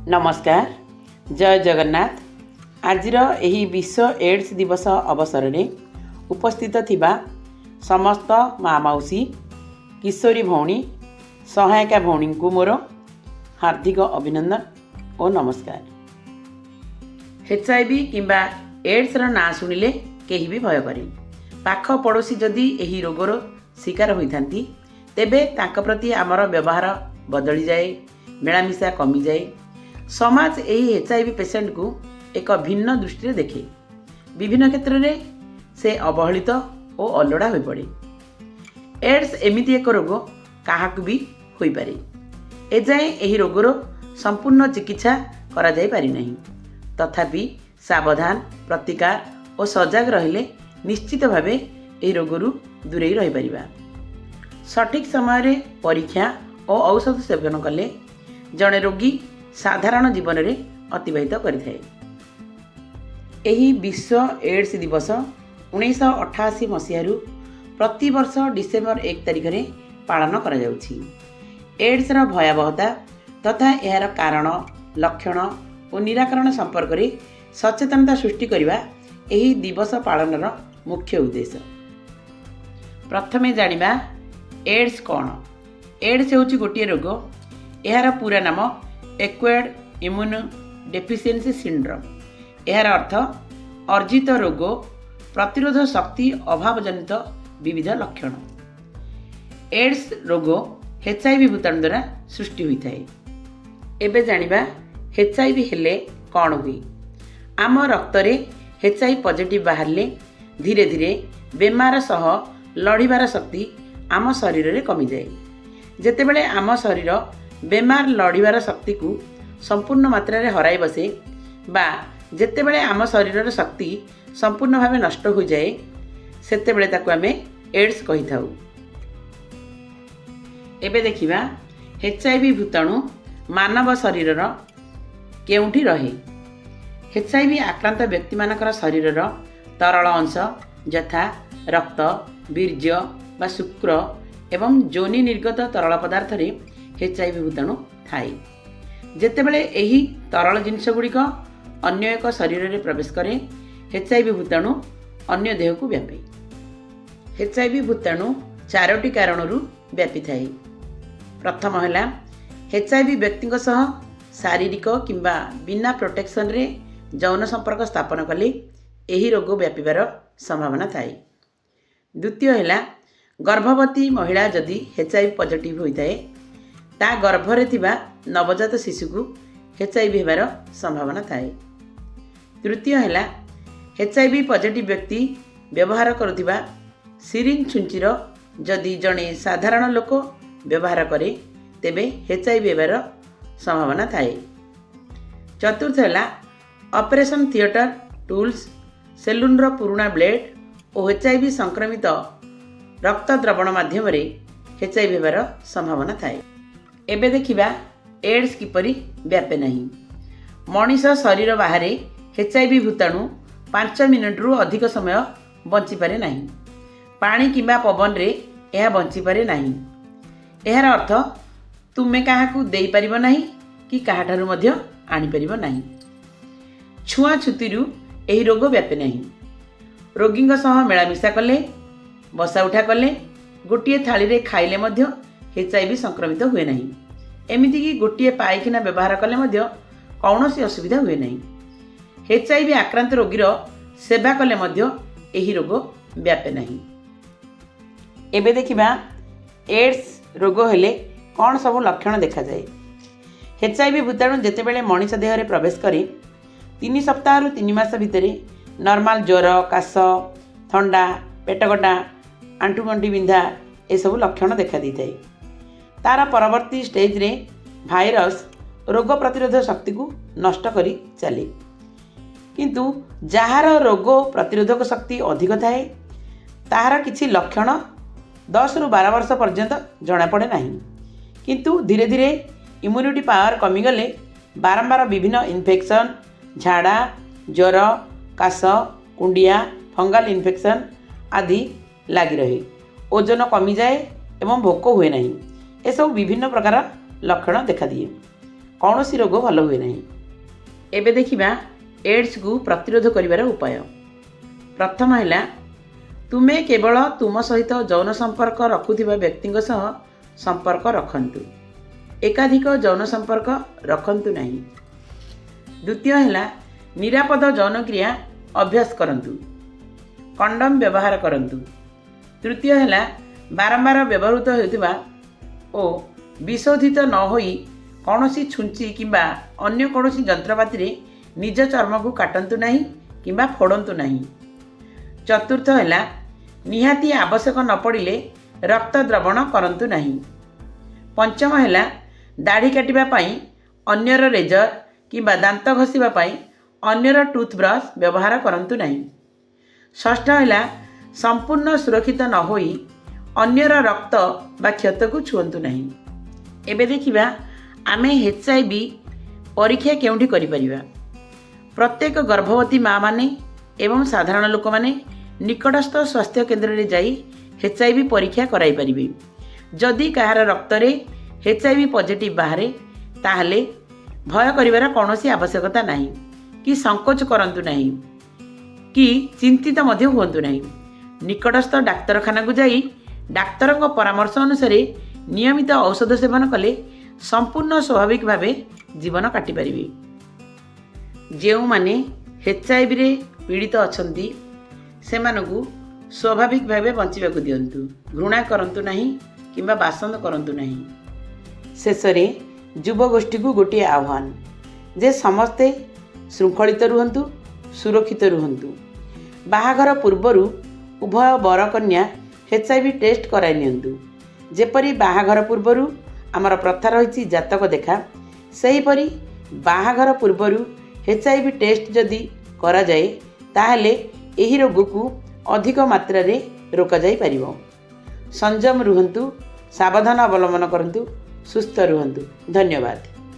नमस्कार, जय जगन्नाथ। आजिर एही विश्व एड्स दिवस अवसर में उपस्थित थिबा समस्त माँ मौसी किशोरी भौणी सहायिका भौणी को मोर हार्दिक अभिनंदन और नमस्कार। HIV किंबा एड्स ना शुणिले केही भी भय करे। पाख पड़ोशी जदि एही रोगर शिकार होइथांती तेबे तांका प्रति आमर व्यवहार बदली जाए, मिलामिशा कमी जाए। समाज एही HIV पेसेंट को एक भिन्न दृष्टि देखे। विभिन्न क्षेत्र में से अवहेलित और अलड़ा हो पड़े। एड्स एमिति एक रोग काहाकू भी होई पारे। एजाए एही रोगर संपूर्ण चिकित्सा करा जाई पारि नहीं। तथापि सावधान, प्रतिकार और सजग रहिले निश्चित भावे एही रोगरू दूरे रही परिबा। सठिक समय रे परीक्षा और औषध सेवन कले जड़े रोगी साधारण जीवन में अतिबाहित करिथाए। एही विश्व एड्स दिवस 1988 मसीहारू प्रति वर्ष डिसेम्बर 1 तारिख में पालन करा जाउछि। एड्स रो भयावहता तथा यार कारण, लक्षण और निराकरण संपर्क में सचेतनता सृष्टि करने एही दिवस पालन मुख्य उद्देश्य। प्रथमे जानिबा एड्स कौन। एड्स होछि गोटे रोग। यार पूरा नाम एक्वायर्ड इम्यून डेफिशिएंसी सिंड्रोम। यार अर्थ अर्जित रोग, प्रतिरोध शक्ति अभाव जनित विविध लक्षण। एड्स रोग HIV भूताणु द्वारा सृष्टि होता है। एबे जानिबा HIV हेले कौन हुए। आम रक्त रे HIV पॉजिटिव बाहरले धीरे धीरे बेमार सह लड़ीबार शक्ति आम शरीर रे कमी जाए। जेतेबेले आम शरीर बेमार लड़ीबार शक्ति को संपूर्ण मात्रा रे हराई बसे बा जेतेबेले आम शरीर शक्ति संपूर्ण भावे नष्ट हो जाए सेतेबेले ताकू आमे एड्स कहि थाउ। एबे देखिबा HIV भूताणु मानव शरीर केउठी रहे। HIV आक्रांत व्यक्ति मानकर शरीर तरल अंश यथा रक्त, वीर्य बा शुक्र एवं जोनि निर्गत तरल पदार्थ रे HIV भूताणु थाए। जेतेबेले एही तरल जिनिस गुड़िक अन्य एक शरीर में प्रवेश करे HIV भूताणु अन्य देह को व्यापे। HIV भूताणु 4टी कारणरू व्यापी थाए। प्रथम है HIV व्यक्ति सह शारीरिक किंबा बिना प्रोटेक्शन रे यौन संपर्क स्थापन कले एही रोग व्यापिबार संभावना थाए। द्वितीय है गर्भवती महिला जदि HIV पॉजिटिव होता है ता गर्भरे थिबा नवजात शिशु को HIV हेबार संभावना थाए। तृतीय है HIV पॉजिटिव व्यक्ति व्यवहार करुथिबा सिरिंज छुंचीर जदि जड़े साधारण लोक व्यवहार करे तेबे HIV हेबार संभावना थाए। चतुर्थ है ऑपरेशन थिएटर टूल्स, सेलून रो पुराना ब्लेड और HIV संक्रमित रक्त द्रवण माध्यम HIV हेबार संभावना थाए। एबे देखिबा एड्स किपरि व्यापे नहीं। मनीष शरीर बाहर HIV भूताणु 5 मिनिट रु अधिक समय बंची पारे नहीं। पानी किंबा पवन रे यह बंची पारे नहीं। यार अर्थ तुमे काहाकू देई परिबो नहीं कि काहाठारु मध्य आनी परिबो नहीं। छुआ छुतीरू एही रोग व्यापे नहीं। रोगी सह मिलामिशा कले, बसा उठा कले, गोटे थाली रे खाइले मध्य HIV संक्रमित हुए नहीं। एमिति कि गोटे पायखाना व्यवहार कले मध्य कौनसी असुविधा हुए नहीं। HIV आक्रांत रोगीर सेवा कले मध्य एही रोग व्यापे नहीं। एबे देखिबा एड्स रोग हेले कौन सब लक्षण देखा जाए। HIV भूताणु जेतेबेले मनीष देह रे प्रवेश करे 3 सप्ताह रु 3 मास भितर नॉर्मल ज्वर, काश, थंडा, पेटकटा, आंठुगंठी बिंधा ए सब लक्षण देखा दी थाए। तार परवर्ती स्टेज रे भाइरस रोग प्रतिरोध शक्ति को नष्ट करी चले। किंतु जार रोग प्रतिरोधक शक्ति अधिक थाए तार किछि लक्षण 10 रु 12 वर्ष पर्यंत जना पड़े नहीं। किंतु धीरे धीरे इम्यूनिटी पावर कमीगले बारंबार विभिन्न इन्फेक्शन, झाड़ा, ज्वर, काश, कुंडिया, फंगाल इन्फेक्शन आदि लगी रहे। ओजन कमी जाए एवं भोक हुए नहीं। एसबू विभिन्न प्रकार लक्षण देखा दिए। କୌଣସି ରୋଗ ଭଲ ହୁଏ ନାହିଁ। ଏବେ ଦେଖିବା ଏଡ୍ସକୁ ପ୍ରତିରୋଧ କରିବାର ଉପାୟ। ପ୍ରଥମ ହେଲା, ତୁମେ କେବଳ ତୁମ ସହିତ ଯୌନ ସମ୍ପର୍କ ରଖୁଥିବା ବ୍ୟକ୍ତିଙ୍କ ସହ ସମ୍ପର୍କ ରଖନ୍ତୁ। ଏକାଧିକ ଯୌନ ସମ୍ପର୍କ ରଖନ୍ତୁ ନାହିଁ। ଦ୍ୱିତୀୟ ହେଲା, ନିରାପଦ ଯୌନକ୍ରିୟା ଅଭ୍ୟାସ କରନ୍ତୁ। କଣ୍ଡମ ବ୍ୟବହାର କରନ୍ତୁ। ତୃତୀୟ ହେଲା, ବାରମ୍ବାର ବ୍ୟବହୃତ ହେଉଥିବା ଓ ବିଶୋଧିତ ନ ହୋଇ କୌଣସି ଛୁଞ୍ଚି କିମ୍ବା ଅନ୍ୟ କୌଣସି ଯନ୍ତ୍ରପାତିରେ ନିଜ ଚର୍ମକୁ କାଟନ୍ତୁ ନାହିଁ କିମ୍ବା ଫୋଡ଼ନ୍ତୁ ନାହିଁ। ଚତୁର୍ଥ ହେଲା, ନିହାତି ଆବଶ୍ୟକ ନ ପଡ଼ିଲେ ରକ୍ତ ଦ୍ରବଣ କରନ୍ତୁ ନାହିଁ। ପଞ୍ଚମ ହେଲା, ଦାଢ଼ି କାଟିବା ପାଇଁ ଅନ୍ୟର ରେଜର କିମ୍ବା ଦାନ୍ତ ଘଷିବା ପାଇଁ ଅନ୍ୟର ଟୁଥବ୍ରଶ ବ୍ୟବହାର କରନ୍ତୁ ନାହିଁ। ଷଷ୍ଠ ହେଲା, ସମ୍ପୂର୍ଣ୍ଣ ସୁରକ୍ଷିତ ନ ହୋଇ ଅନ୍ୟର ରକ୍ତ ବା କ୍ଷତକୁ ଛୁଅନ୍ତୁ ନାହିଁ। ଏବେ ଦେଖିବା ଆମେ HIV ପରୀକ୍ଷା କେଉଁଠି କରିପାରିବା। ପ୍ରତ୍ୟେକ ଗର୍ଭବତୀ ମା ମାନେ ଏବଂ ସାଧାରଣ ଲୋକମାନେ ନିକଟସ୍ଥ ସ୍ୱାସ୍ଥ୍ୟ କେନ୍ଦ୍ରରେ ଯାଇ HIV ପରୀକ୍ଷା କରାଇପାରିବେ। ଯଦି କାହାର ରକ୍ତରେ HIV ପଜିଟିଭ୍ ବାହାରେ ତାହେଲେ ଭୟ କରିବାର କୌଣସି ଆବଶ୍ୟକତା ନାହିଁ କି ସଂକୋଚ କରନ୍ତୁ ନାହିଁ କି ଚିନ୍ତିତ ମଧ୍ୟ ହୁଅନ୍ତୁ ନାହିଁ। ନିକଟସ୍ଥ ଡାକ୍ତରଖାନାକୁ ଯାଇ ଡାକ୍ତରଙ୍କ ପରାମର୍ଶ ଅନୁସାରେ ନିୟମିତ ଔଷଧ ସେବନ କଲେ ସମ୍ପୂର୍ଣ୍ଣ ସ୍ୱାଭାବିକ ଭାବେ ଜୀବନ କାଟିପାରିବେ। ଯେଉଁମାନେ HIVରେ ପୀଡ଼ିତ ଅଛନ୍ତି ସେମାନଙ୍କୁ ସ୍ୱାଭାବିକ ଭାବେ ବଞ୍ଚିବାକୁ ଦିଅନ୍ତୁ। ଘୃଣା କରନ୍ତୁ ନାହିଁ କିମ୍ବା ବାସନ୍ଦ କରନ୍ତୁ ନାହିଁ। ଶେଷରେ ଯୁବଗୋଷ୍ଠୀକୁ ଗୋଟିଏ ଆହ୍ୱାନ ଯେ ସମସ୍ତେ ଶୃଙ୍ଖଳିତ ରୁହନ୍ତୁ, ସୁରକ୍ଷିତ ରୁହନ୍ତୁ। ବାହାଘର ପୂର୍ବରୁ ଉଭୟ ବର କନ୍ୟା HIV ଟେଷ୍ଟ କରାଇ ନିଅନ୍ତୁ। ଯେପରି ବାହାଘର ପୂର୍ବରୁ ଆମର ପ୍ରଥା ରହିଛି ଜାତକ ଦେଖା, ସେହିପରି ବାହାଘର ପୂର୍ବରୁ HIV ଟେଷ୍ଟ ଯଦି କରାଯାଏ ତାହେଲେ ଏହି ରୋଗକୁ ଅଧିକ ମାତ୍ରାରେ ରୋକାଯାଇପାରିବ। ସଂଯମ ରୁହନ୍ତୁ, ସାବଧାନ ଅବଲମ୍ବନ କରନ୍ତୁ, ସୁସ୍ଥ ରୁହନ୍ତୁ। ଧନ୍ୟବାଦ।